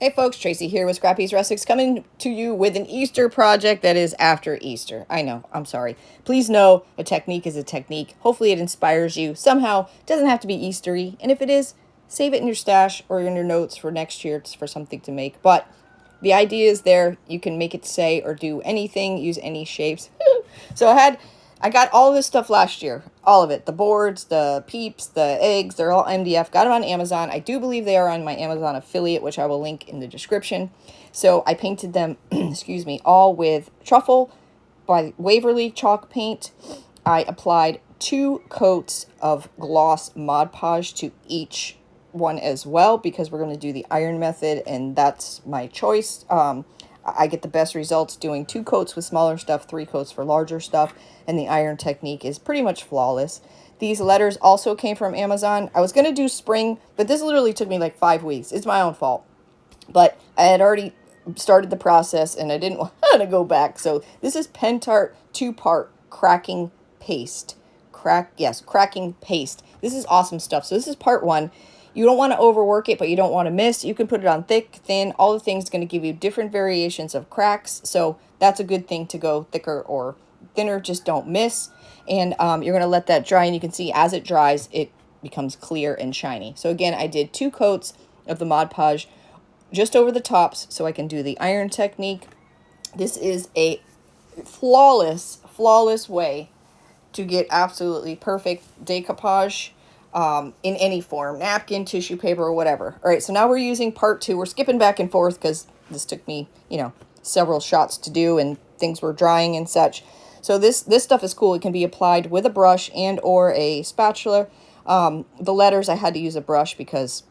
Hey folks, Tracy here with Scrappy's Rustics, coming to you with an Easter project that is after Easter. I know, I'm sorry. Please know a technique is a technique. Hopefully it inspires you somehow. It doesn't have to be Eastery. And if it is, save it in your stash or in your notes for next year. It's for something to make. But the idea is there. You can make it say or do anything, use any shapes. So I got all of this stuff last year. All of it. The boards, the peeps, the eggs. They're all MDF. Got them on Amazon. I do believe they are on my Amazon affiliate, which I will link in the description. So I painted them, excuse me, all with Truffle by Waverly chalk paint. I applied 2 coats of gloss Mod Podge to each one as well, because we're going to do the iron method, and that's my choice. I get the best results doing 2 coats with smaller stuff, 3 coats for larger stuff, and the iron technique is pretty much flawless. These letters also came from Amazon. I was going to do spring, but this literally took me like 5 weeks. It's my own fault. But I had already started the process, and I didn't want to go back. So this is Pentart 2-part cracking paste. Cracking paste. This is awesome stuff. So this is part 1. You don't want to overwork it, but you don't want to miss. You can put it on thick, thin, all the things going to give you different variations of cracks. So that's a good thing to go thicker or thinner. Just don't miss. And you're going to let that dry, and you can see as it dries, it becomes clear and shiny. So again, I did 2 coats of the Mod Podge just over the tops so I can do the iron technique. This is a flawless way to get absolutely perfect decoupage. In any form, napkin, tissue paper, or whatever. All right, so now we're using part 2. We're skipping back and forth because this took me, several shots to do, and things were drying and such. So this stuff is cool. It can be applied with a brush and or a spatula. The letters, I had to use a brush because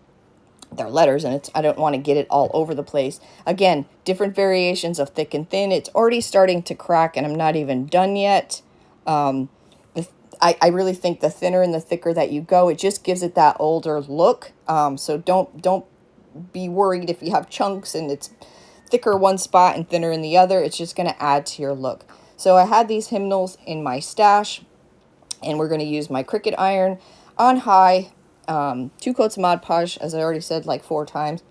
they're letters, and I don't want to get it all over the place. Again, different variations of thick and thin. It's already starting to crack, and I'm not even done yet. I really think the thinner and the thicker that you go, it just gives it that older look. So don't be worried if you have chunks and it's thicker one spot and thinner in the other. It's just going to add to your look. So I had these hymnals in my stash, and we're going to use my Cricut iron on high, 2 coats of Mod Podge, as I already said like 4 times,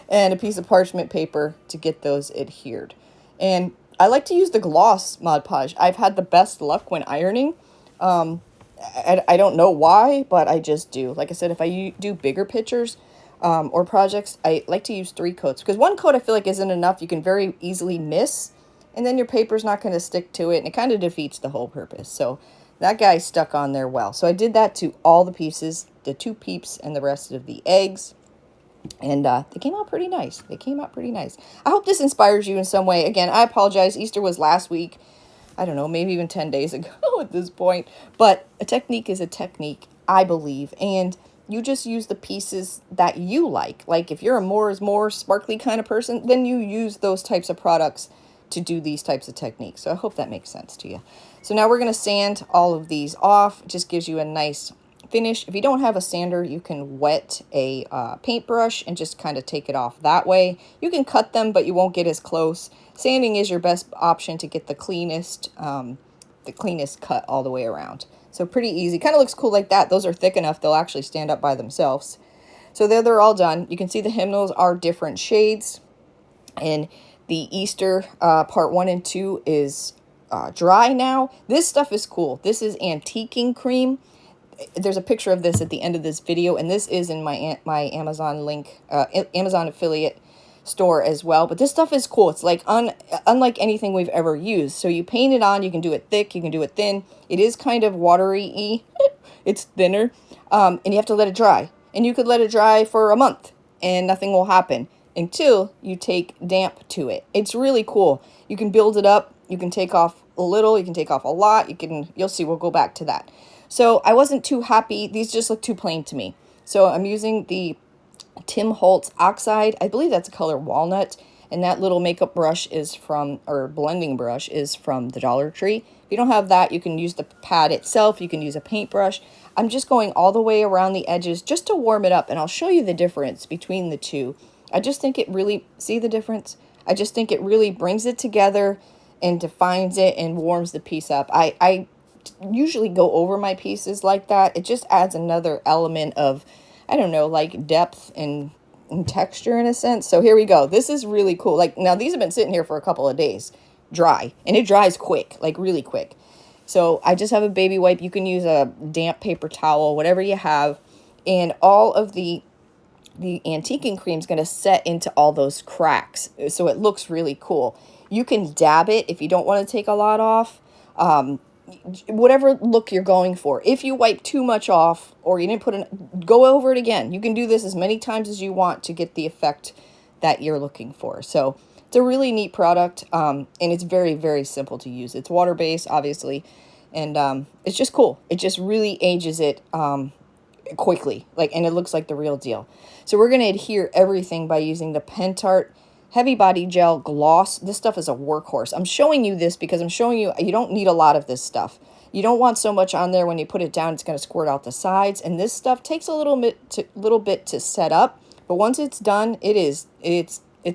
and a piece of parchment paper to get those adhered. And I like to use the gloss Mod Podge. I've had the best luck when ironing. I don't know why, but I just do. Like I said, if I do bigger pictures or projects, I like to use 3 coats. Because 1 coat I feel like isn't enough. You can very easily miss, and then your paper's not going to stick to it, and it kind of defeats the whole purpose. So that guy stuck on there well. So I did that to all the pieces, the 2 peeps and the rest of the eggs. And they came out pretty nice. I hope this inspires you in some way. Again, I apologize. Easter was last week. I don't know, maybe even 10 days ago at this point. But a technique is a technique, I believe. And you just use the pieces that you like. Like if you're a more is more sparkly kind of person, then you use those types of products to do these types of techniques. So I hope that makes sense to you. So now we're going to sand all of these off. It just gives you a nice finish. If you don't have a sander, you can wet a paintbrush and just kind of take it off that way. You can cut them, but you won't get as close. Sanding is your best option to get the cleanest cut all the way around. So pretty easy. Kind of looks cool like that. Those are thick enough, they'll actually stand up by themselves. So there they're all done. You can see the hymnals are different shades. And the Easter part 1 and 2 is dry now. This stuff is cool. This is antiquing cream. There's a picture of this at the end of this video, and this is in my Amazon link, Amazon affiliate store as well. But this stuff is cool. It's like unlike anything we've ever used. So you paint it on. You can do it thick. You can do it thin. It is kind of watery-y. It's thinner. And you have to let it dry. And you could let it dry for a month, and nothing will happen until you take damp to it. It's really cool. You can build it up. You can take off a little. You can take off a lot. You'll see. We'll go back to that. So I wasn't too happy. These just look too plain to me. So I'm using the Tim Holtz Oxide. I believe that's a color walnut. And that little makeup brush or blending brush is from the Dollar Tree. If you don't have that, you can use the pad itself. You can use a paintbrush. I'm just going all the way around the edges just to warm it up. And I'll show you the difference between the two. I just think it really, see the difference? I just think it really brings it together and defines it and warms the piece up. I usually go over my pieces like that. It just adds another element of, I don't know, like depth and in texture in a sense. So here we go. This is really cool. Like, now these have been sitting here for a couple of days dry, and it dries quick, like really quick. So I just have a baby wipe. You can use a damp paper towel, whatever you have, and all of the antiquing cream is going to set into all those cracks, so it looks really cool. You can dab it if you don't want to take a lot off, whatever look you're going for. If you wipe too much off, or you didn't put go over it again. You can do this as many times as you want to get the effect that you're looking for. So it's a really neat product, and it's very, very simple to use. It's water-based, obviously, and it's just cool. It just really ages it quickly, and it looks like the real deal. So we're going to adhere everything by using the Pentart Heavy Body Gel Gloss. This stuff is a workhorse. I'm showing you this because I'm showing you don't need a lot of this stuff. You don't want so much on there. When you put it down, it's going to squirt out the sides, and this stuff takes a little bit to set up, but once it's done, it's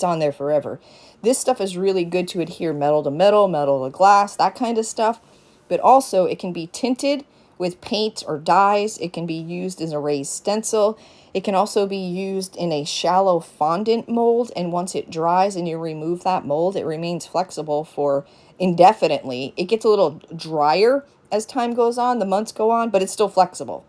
on there forever. This stuff is really good to adhere metal to metal, metal to glass, that kind of stuff, but also it can be tinted with paint or dyes. It can be used as a raised stencil. It can also be used in a shallow fondant mold, and once it dries and you remove that mold, it remains flexible for indefinitely. It gets a little drier as time goes on, the months go on, but it's still flexible.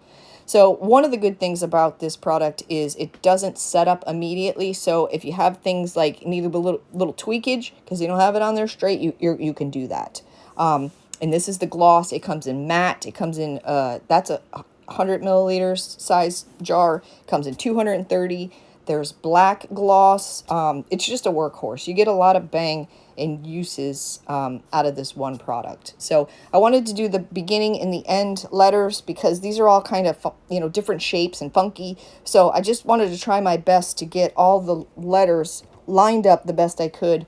So one of the good things about this product is it doesn't set up immediately. So if you have things like need a little tweakage because you don't have it on there straight, you can do that. And this is the gloss. It comes in matte. It comes in, that's a 100 milliliters size jar. It comes in 230. There's black gloss. It's just a workhorse. You get a lot of bang and uses out of this one product. So I wanted to do the beginning and the end letters because these are all kind of, different shapes and funky. So I just wanted to try my best to get all the letters lined up the best I could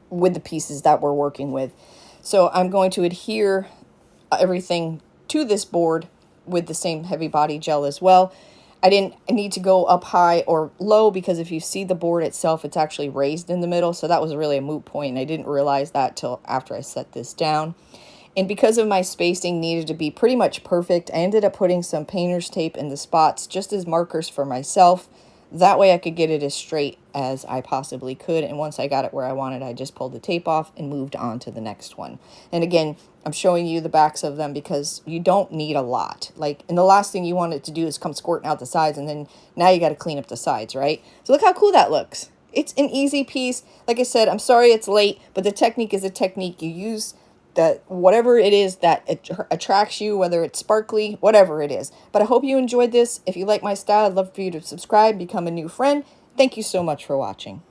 with the pieces that we're working with. So I'm going to adhere everything to this board with the same heavy body gel as well. I didn't need to go up high or low because if you see the board itself, it's actually raised in the middle. So that was really a moot point. And I didn't realize that till after I set this down. And because of my spacing needed to be pretty much perfect, I ended up putting some painter's tape in the spots just as markers for myself. That way I could get it as straight as I possibly could. And once I got it where I wanted, I just pulled the tape off and moved on to the next one. And again, I'm showing you the backs of them because you don't need a lot. And the last thing you want it to do is come squirting out the sides, and then now you got to clean up the sides, right? So look how cool that looks. It's an easy piece. Like I said, I'm sorry it's late, but the technique is a technique. You use whatever it is that attracts you, whether it's sparkly, whatever it is. But I hope you enjoyed this. If you like my style, I'd love for you to subscribe, become a new friend. Thank you so much for watching.